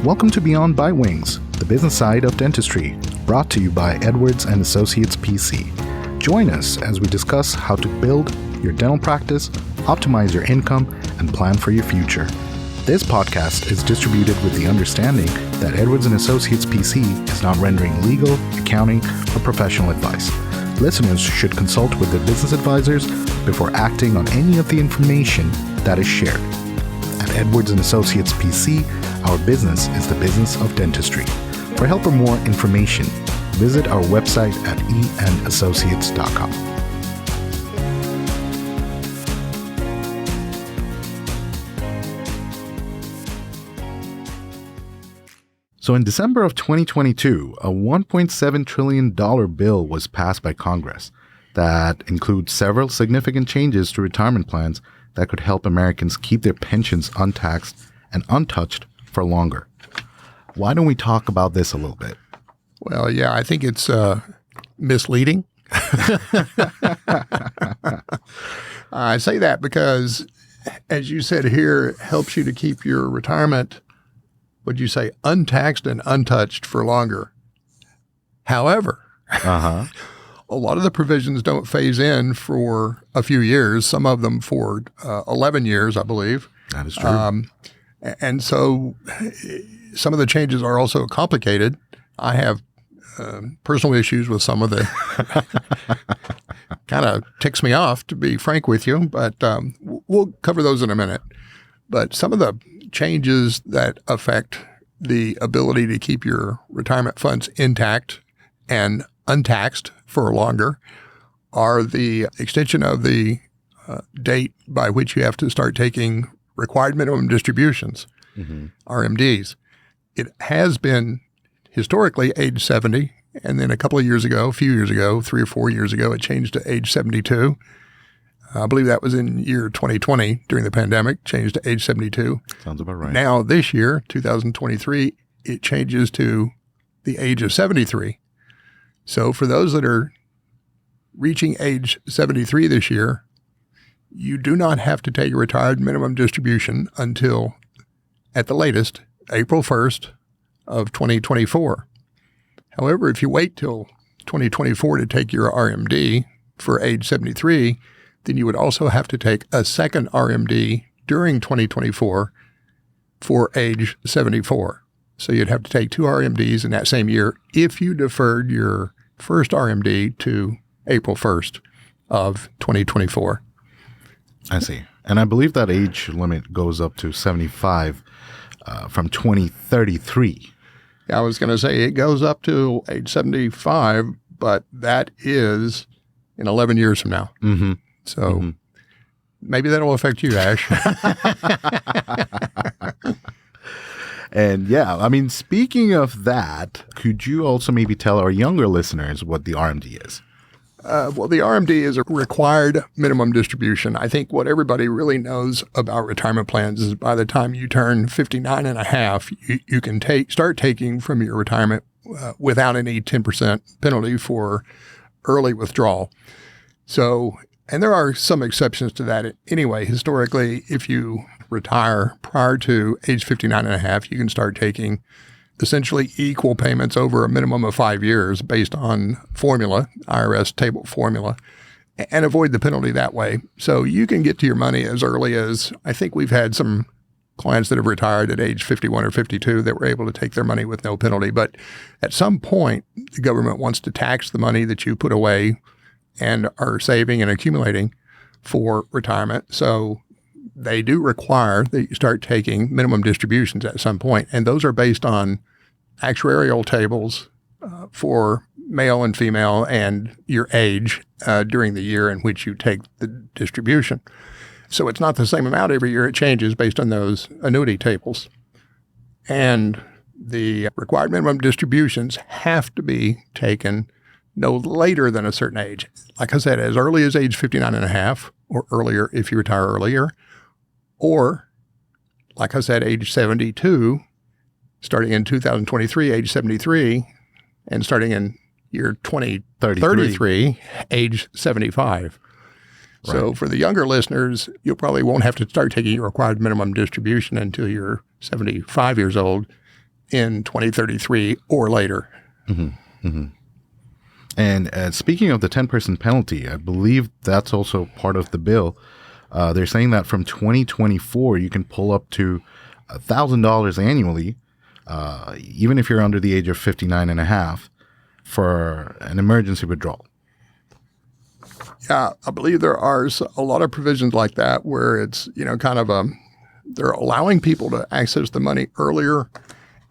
Welcome to Beyond by Wings, the business side of dentistry, brought to you by Edwards & Associates PC. Join us as we discuss how to build your dental practice, optimize your income, and plan for your future. This podcast is distributed with the understanding that Edwards & Associates PC is not rendering legal, accounting, or professional advice. Listeners should consult with their business advisors before acting on any of the information that is shared. At Edwards & Associates PC, our business is the business of dentistry. For help or more information, visit our website at eandassociates.com. So in December of 2022, a $1.7 trillion bill was passed by Congress that includes several significant changes to retirement plans that could help Americans keep their pensions untaxed and untouched for longer. Why don't we talk about this a little bit? Well, yeah, I think it's misleading. I say that because, as you said here, it helps you to keep your retirement, would you say, untaxed and untouched for longer. However, a lot of the provisions don't phase in for a few years, some of them for 11 years, I believe. That is true. And so some of the changes are also complicated. I have personal issues with some of the kind of ticks me off, to be frank with you, but we'll cover those in a minute. But some of the changes that affect the ability to keep your retirement funds intact and untaxed for longer are the extension of the date by which you have to start taking required minimum distributions, RMDs. It has been historically age 70, and then a few years ago, 3 or 4 years ago, it changed to age 72. I believe that was in year 2020 during the pandemic, changed to age 72. Sounds about right. Now this year, 2023, it changes to the age of 73. So for those that are reaching age 73 this year, you do not have to take a retired minimum distribution until, at the latest, April 1st of 2024. However, if you wait till 2024 to take your RMD for age 73, then you would also have to take a second RMD during 2024 for age 74. So you'd have to take 2 RMDs in that same year if you deferred your first RMD to April 1st of 2024. I see. And I believe that age limit goes up to 75 from 2033. Yeah, I was going to say it goes up to age 75, but that is in 11 years from now. So maybe that'll affect you, Ash. And yeah, I mean, speaking of that, could you also maybe tell our younger listeners what the RMD is? Well, the RMD is a required minimum distribution. I think what everybody really knows about retirement plans is by the time you turn 59 and a half, you can start taking from your retirement without any 10% penalty for early withdrawal. So, and there are some exceptions to that. Anyway, historically, if you retire prior to age 59 and a half, you can start taking essentially equal payments over a minimum of 5 years based on formula, IRS table formula, and avoid the penalty that way. So you can get to your money as early as, I think we've had some clients that have retired at age 51 or 52 that were able to take their money with no penalty. But at some point, the government wants to tax the money that you put away and are saving and accumulating for retirement. So they do require that you start taking minimum distributions at some point. And those are based on actuarial tables for male and female and your age during the year in which you take the distribution. So it's not the same amount every year. It changes based on those annuity tables. And the required minimum distributions have to be taken no later than a certain age. Like I said, as early as age 59 and a half or earlier if you retire earlier, or like I said, age 72, starting in 2023, age 73, and starting in year 2033, age 75. Right. So for the younger listeners, you probably won't have to start taking your required minimum distribution until you're 75 years old. in 2033 or later. And speaking of the 10% penalty, I believe that's also part of the bill. They're saying that from 2024, you can pull up to $1,000 annually, even if you're under the age of 59 and a half, for an emergency withdrawal. Yeah, I believe there are a lot of provisions like that where it's, kind of they're allowing people to access the money earlier.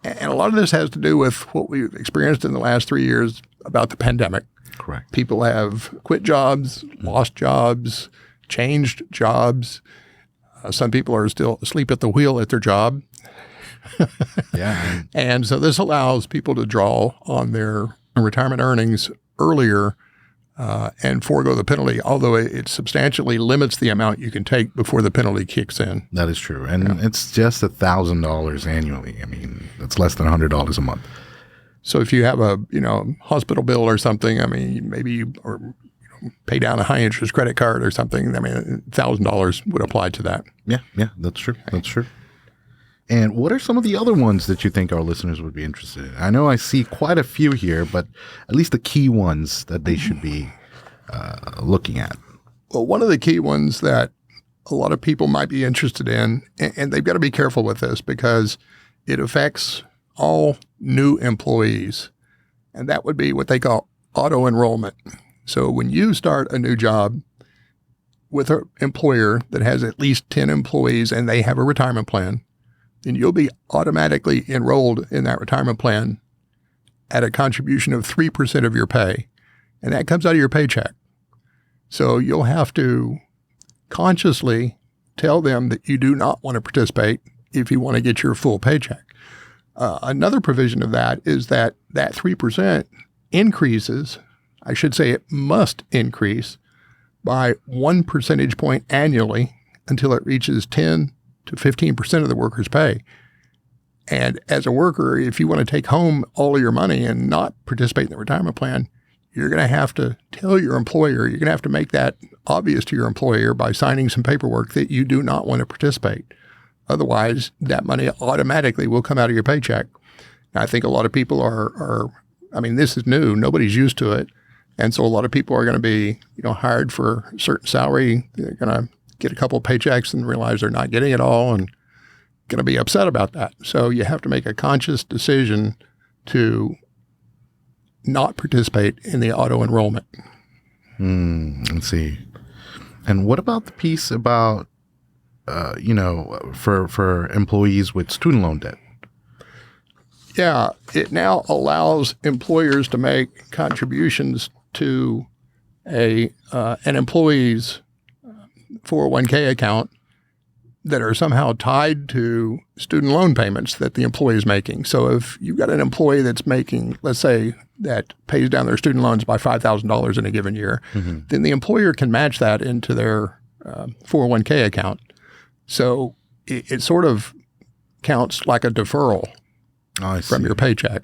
And a lot of this has to do with what we've experienced in the last 3 years about the pandemic. Correct. People have quit jobs, lost jobs, changed jobs. Some people are still asleep at the wheel at their job. Yeah. And so this allows people to draw on their retirement earnings earlier and forego the penalty, although it substantially limits the amount you can take before the penalty kicks in. That is true. And it's just $1,000 annually. I mean, that's less than $100 a month. So if you have a, hospital bill or something, I mean, maybe you pay down a high interest credit card or something, I mean, $1,000 would apply to that. Yeah, that's true. That's true. And what are some of the other ones that you think our listeners would be interested in? I know I see quite a few here, but at least the key ones that they should be looking at. Well, one of the key ones that a lot of people might be interested in, and they've got to be careful with this because it affects all new employees, and that would be what they call auto-enrollment. So when you start a new job with an employer that has at least 10 employees and they have a retirement plan, then you'll be automatically enrolled in that retirement plan at a contribution of 3% of your pay. And that comes out of your paycheck. So you'll have to consciously tell them that you do not want to participate if you want to get your full paycheck. Another provision of that is that 3% increases, I should say it must increase by 1 percentage point annually until it reaches 10 to 15% of the worker's pay. And as a worker, if you want to take home all of your money and not participate in the retirement plan, you're going to have to tell your employer, you're going to have to make that obvious to your employer by signing some paperwork that you do not want to participate. Otherwise, that money automatically will come out of your paycheck. And I think a lot of people this is new. Nobody's used to it. And so a lot of people are going to be, hired for a certain salary. They're going to get a couple of paychecks and realize they're not getting it all and going to be upset about that. So you have to make a conscious decision to not participate in the auto-enrollment. Let's see. And what about the piece about, for employees with student loan debt? Yeah, it now allows employers to make contributions to an employee's 401k account that are somehow tied to student loan payments that the employee is making. So if you've got an employee that's making, let's say, that pays down their student loans by $5,000 in a given year, then the employer can match that into their 401k account. So it sort of counts like a deferral from your paycheck.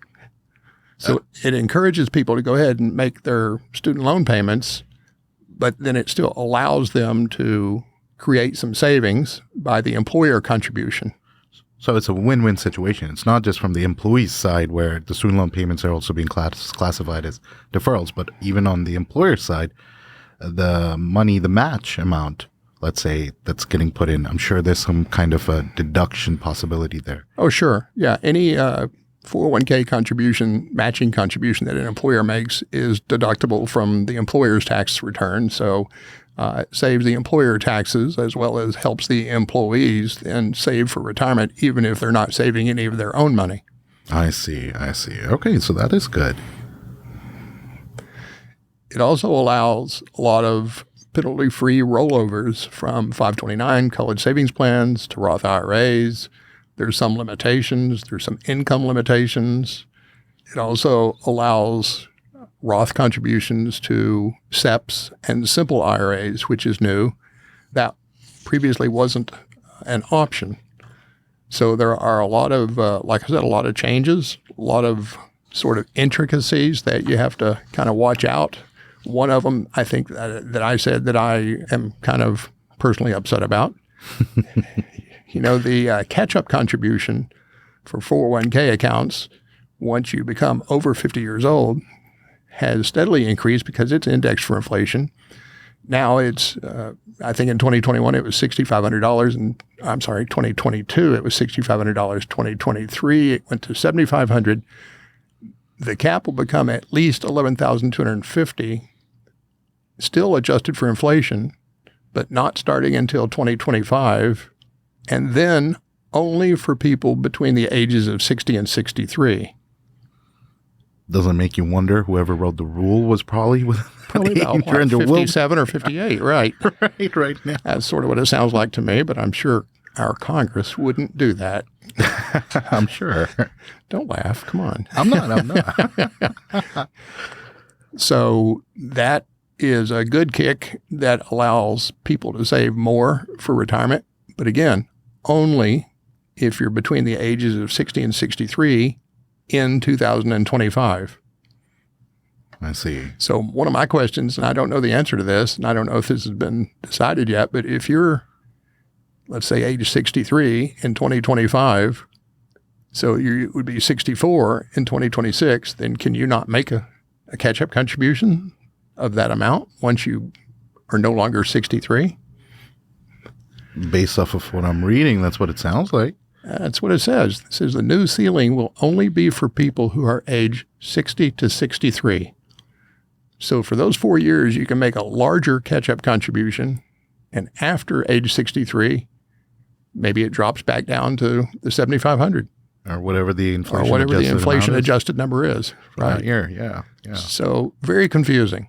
So it encourages people to go ahead and make their student loan payments, but then it still allows them to create some savings by the employer contribution. So it's a win-win situation. It's not just from the employee's side where the student loan payments are also being classified as deferrals, but even on the employer's side, the money, the match amount, let's say, that's getting put in, I'm sure there's some kind of a deduction possibility there. Oh, sure. Yeah. Any 401k contribution, matching contribution that an employer makes is deductible from the employer's tax return. So it saves the employer taxes as well as helps the employees then save for retirement, even if they're not saving any of their own money. I see. Okay, so that is good. It also allows a lot of penalty-free rollovers from 529 college savings plans to Roth IRAs. There's some limitations. There's some income limitations. It also allows Roth contributions to SEPs and simple IRAs, which is new. That previously wasn't an option. So there are a lot of, like I said, a lot of changes, a lot of sort of intricacies that you have to kind of watch out. One of them, I think that I said that I am kind of personally upset about. The catch-up contribution for 401k accounts, once you become over 50 years old, has steadily increased because it's indexed for inflation. Now it's, I think in 2021 it was $6,500, and I'm sorry, 2022 it was $6,500. 2023 it went to $7,500. The cap will become at least $11,250, still adjusted for inflation, but not starting until 2025, and then only for people between the ages of 60 and 63. Doesn't make you wonder whoever wrote the rule was probably about 57 or 58, right? right now. That's sort of what it sounds like to me, but I'm sure our Congress wouldn't do that. I'm sure. Don't laugh. Come on. I'm not. So that is a good kick that allows people to save more for retirement. But again, only if you're between the ages of 60 and 63 in 2025. I see. So one of my questions, and I don't know the answer to this, and I don't know if this has been decided yet, but if you're, let's say, age 63 in 2025, so you would be 64 in 2026, then can you not make a catch-up contribution of that amount once you are no longer 63? Based off of what I'm reading, that's what it sounds like. That's what it says. It says the new ceiling will only be for people who are age 60 to 63. So for those 4 years, you can make a larger catch-up contribution. And after age 63, maybe it drops back down to the $7,500. Or whatever the inflation adjusted number is. Right here, yeah. So very confusing.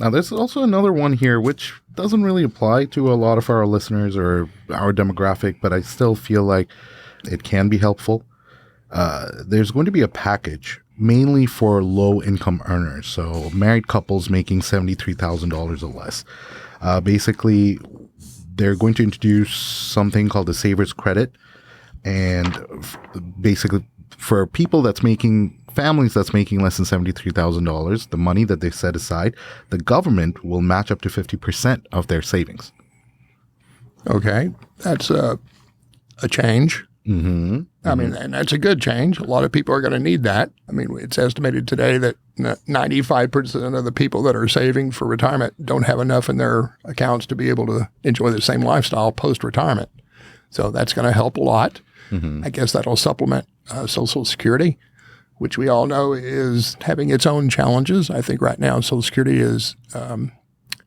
Now, there's also another one here which doesn't really apply to a lot of our listeners or our demographic, but I still feel like it can be helpful. There's going to be a package mainly for low-income earners, so married couples making $73,000 or less. Basically, they're going to introduce something called the Saver's Credit, and basically for families that's making less than $73,000, the money that they set aside, the government will match up to 50% of their savings. Okay. That's a change. Mm-hmm. I mean, and that's a good change. A lot of people are going to need that. I mean, it's estimated today that 95% of the people that are saving for retirement don't have enough in their accounts to be able to enjoy the same lifestyle post-retirement. So that's going to help a lot. I guess that'll supplement Social Security, which we all know is having its own challenges. I think right now Social Security is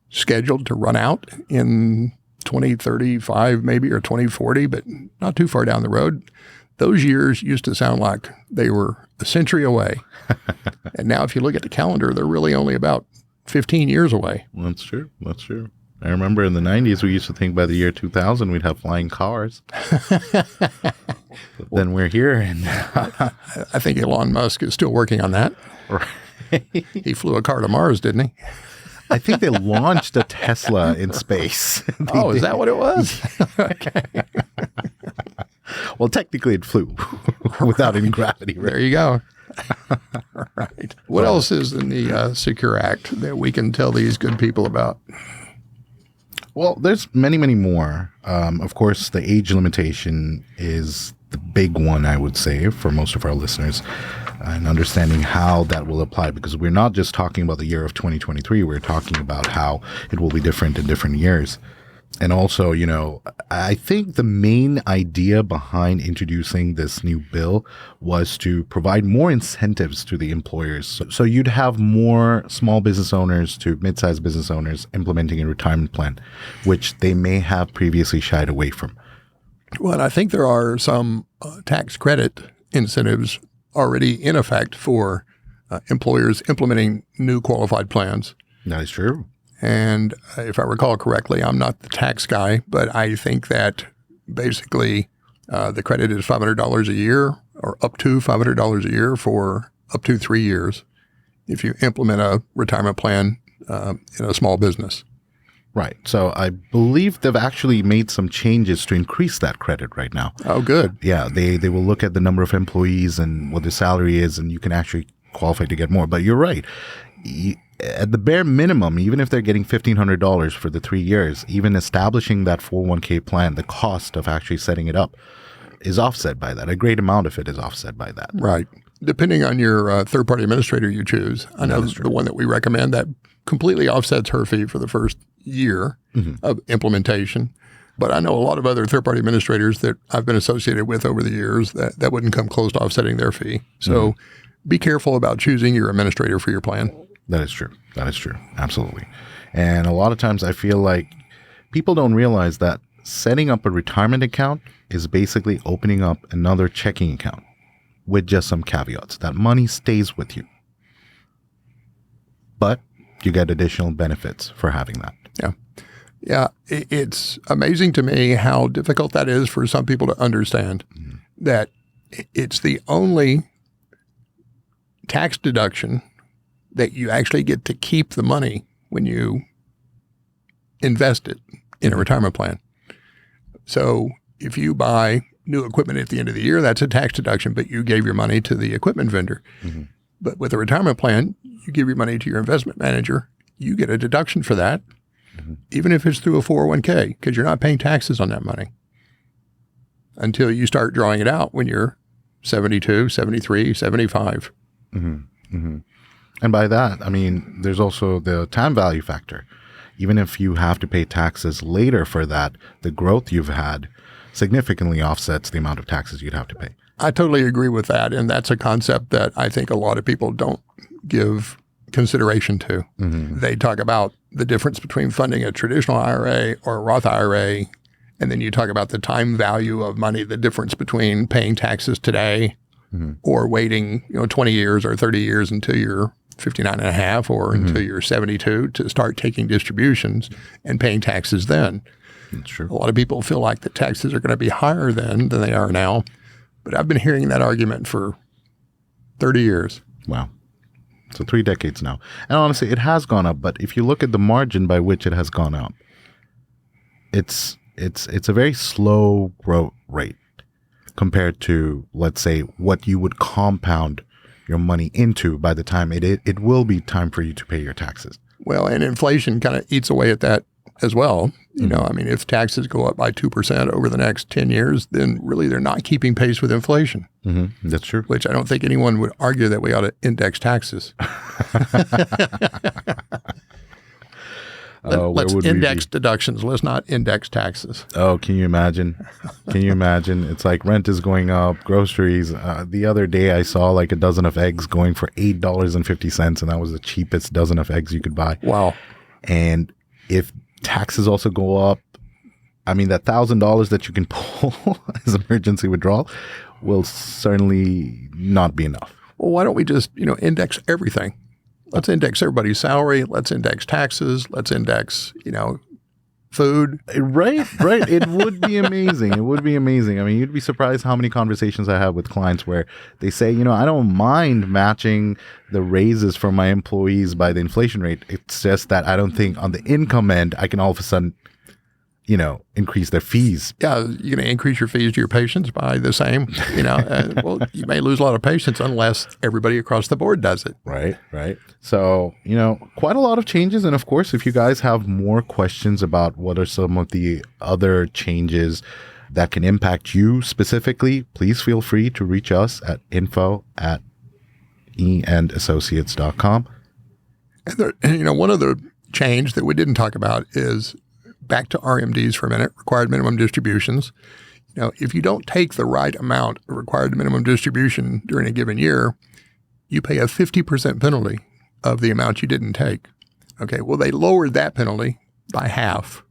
scheduled to run out in 2035 maybe or 2040, but not too far down the road. Those years used to sound like they were a century away. And now if you look at the calendar, they're really only about 15 years away. Well, that's true. That's true. I remember in the 90s, we used to think by the year 2000, we'd have flying cars. But then we're here. And I think Elon Musk is still working on that. Right. He flew a car to Mars, didn't he? I think they launched a Tesla in space. Is that what it was? Okay. Well, technically it flew without any gravity. Right? There you go. Right. What else is in the Secure Act that we can tell these good people about? Well, there's many, many more. Of course, the age limitation is the big one, I would say, for most of our listeners, and understanding how that will apply, because we're not just talking about the year of 2023. We're talking about how it will be different in different years. And also, I think the main idea behind introducing this new bill was to provide more incentives to the employers. So you'd have more small business owners to mid-sized business owners implementing a retirement plan, which they may have previously shied away from. Well, I think there are some tax credit incentives already in effect for employers implementing new qualified plans. That is true. And if I recall correctly, I'm not the tax guy, but I think that basically the credit is $500 a year or up to $500 a year for up to 3 years if you implement a retirement plan in a small business. Right. So I believe they've actually made some changes to increase that credit right now. Oh, good. Yeah. They will look at the number of employees and what the salary is, and you can actually qualify to get more. But you're right. At the bare minimum, even if they're getting $1,500 for the 3 years, even establishing that 401k plan, the cost of actually setting it up is offset by that. A great amount of it is offset by that. Right. Depending on your third-party administrator you choose. I know the one that we recommend that completely offsets her fee for the first year of implementation. But I know a lot of other third-party administrators that I've been associated with over the years that wouldn't come close to offsetting their fee. So be careful about choosing your administrator for your plan. That is true. That is true. Absolutely. And a lot of times I feel like people don't realize that setting up a retirement account is basically opening up another checking account with just some caveats. That money stays with you, but you get additional benefits for having that. Yeah. Yeah. It's amazing to me how difficult that is for some people to understand that it's the only tax deduction that you actually get to keep the money when you invest it in a retirement plan. So if you buy new equipment at the end of the year, that's a tax deduction, but you gave your money to the equipment vendor. But with a retirement plan, you give your money to your investment manager, you get a deduction for that, even if it's through a 401k, because you're not paying taxes on that money until you start drawing it out when you're 72, 73, 75. And by that, I mean, there's also the time value factor. Even if you have to pay taxes later for that, the growth you've had significantly offsets the amount of taxes you'd have to pay. I totally agree with that. And that's a concept that I think a lot of people don't give consideration to. They talk about the difference between funding a traditional IRA or a Roth IRA. And then you talk about the time value of money, the difference between paying taxes today or waiting 20 years or 30 years until you're 59 and a half or until you're 72 to start taking distributions and paying taxes then. That's true. A lot of people feel like the taxes are going to be higher then than they are now. But I've been hearing that argument for 30 years. Wow. So 3 decades now. And honestly, it has gone up. But if you look at the margin by which it has gone up, it's a very slow growth rate compared to, let's say, what you would compound your money into by the time it will be time for you to pay your taxes. Well, and inflation kind of eats away at that as well. I mean, if taxes go up by 2% over the next 10 years, then really they're not keeping pace with inflation. That's true. Which I don't think anyone would argue that we ought to index taxes. Let's index deductions. Let's not index taxes. Oh, can you imagine? Can you imagine? It's like rent is going up, groceries. The other day I saw like a dozen of eggs going for $8.50, and that was the cheapest dozen of eggs you could buy. Wow. And if taxes also go up, I mean, that $1,000 that you can pull as emergency withdrawal will certainly not be enough. Well, why don't we just, index everything? Let's index everybody's salary. Let's index taxes. Let's index, food. Right. It would be amazing. It would be amazing. I mean, you'd be surprised how many conversations I have with clients where they say, I don't mind matching the raises for my employees by the inflation rate. It's just that I don't think on the income end, I can all of a sudden, increase their fees. Yeah, you're going to increase your fees to your patients by the same, well, you may lose a lot of patients unless everybody across the board does it. Right. So, quite a lot of changes. And of course, if you guys have more questions about what are some of the other changes that can impact you specifically, please feel free to reach us at info@eandassociates.com. And one of the change that we didn't talk about is back to RMDs for a minute, required minimum distributions. If you don't take the right amount of required minimum distribution during a given year, you pay a 50% penalty of the amount you didn't take. Okay, well, they lowered that penalty by half.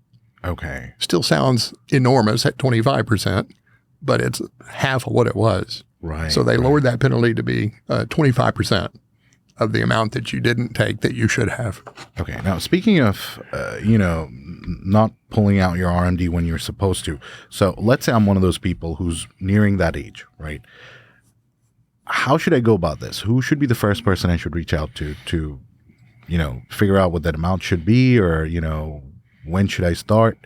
Okay. Still sounds enormous at 25%, but it's half of what it was. Right. So they lowered that penalty to be 25% of the amount that you didn't take that you should have. Okay. Now, speaking of, not pulling out your RMD when you're supposed to. So let's say I'm one of those people who's nearing that age, right? How should I go about this? Who should be the first person I should reach out to figure out what that amount should be, or, when should I start?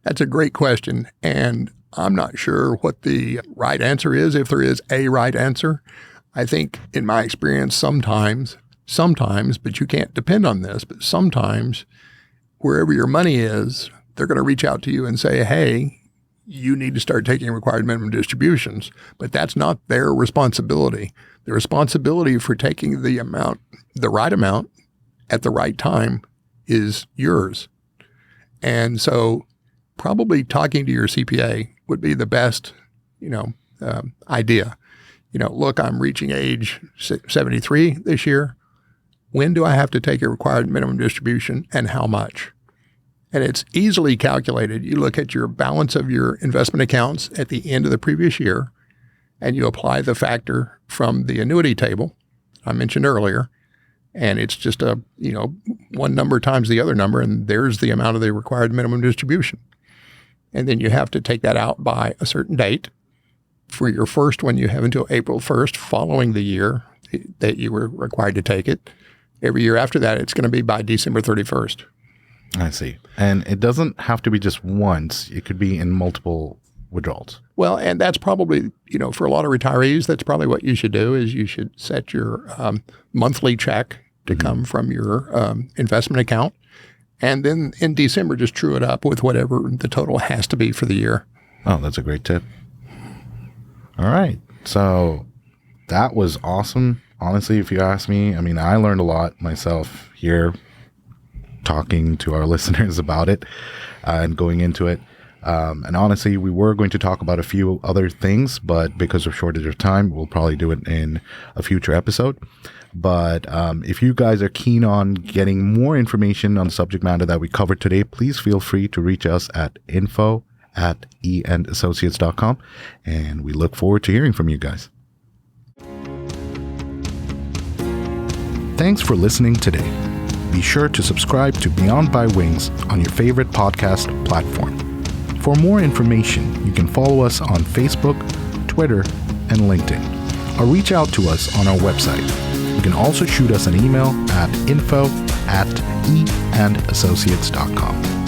That's a great question. And I'm not sure what the right answer is, if there is a right answer. I think in my experience, sometimes, but you can't depend on this, but sometimes wherever your money is, they're going to reach out to you and say, hey, you need to start taking required minimum distributions, but that's not their responsibility. The responsibility for taking the right amount at the right time is yours. And so probably talking to your CPA would be the best, idea. Look, I'm reaching age 73 this year. When do I have to take a required minimum distribution and how much? And it's easily calculated. You look at your balance of your investment accounts at the end of the previous year, and you apply the factor from the annuity table I mentioned earlier, and it's just one number times the other number, and there's the amount of the required minimum distribution. And then you have to take that out by a certain date. For your first one, you have until April 1st following the year that you were required to take it. Every year after that, it's going to be by December 31st. I see. And it doesn't have to be just once. It could be in multiple withdrawals. Well, and that's probably, for a lot of retirees, that's probably what you should do is you should set your monthly check to come from your investment account. And then in December, just true it up with whatever the total has to be for the year. Oh, that's a great tip. All right. So that was awesome. Honestly, if you ask me, I learned a lot myself here talking to our listeners about it and going into it. And honestly, we were going to talk about a few other things, but because of shortage of time, we'll probably do it in a future episode. But if you guys are keen on getting more information on the subject matter that we covered today, please feel free to reach us at info@eandassociates.com. And we look forward to hearing from you guys. Thanks for listening today. Be sure to subscribe to Beyond by Wings on your favorite podcast platform. For more information, you can follow us on Facebook, Twitter, and LinkedIn, or reach out to us on our website. You can also shoot us an email at info@eandassociates.com.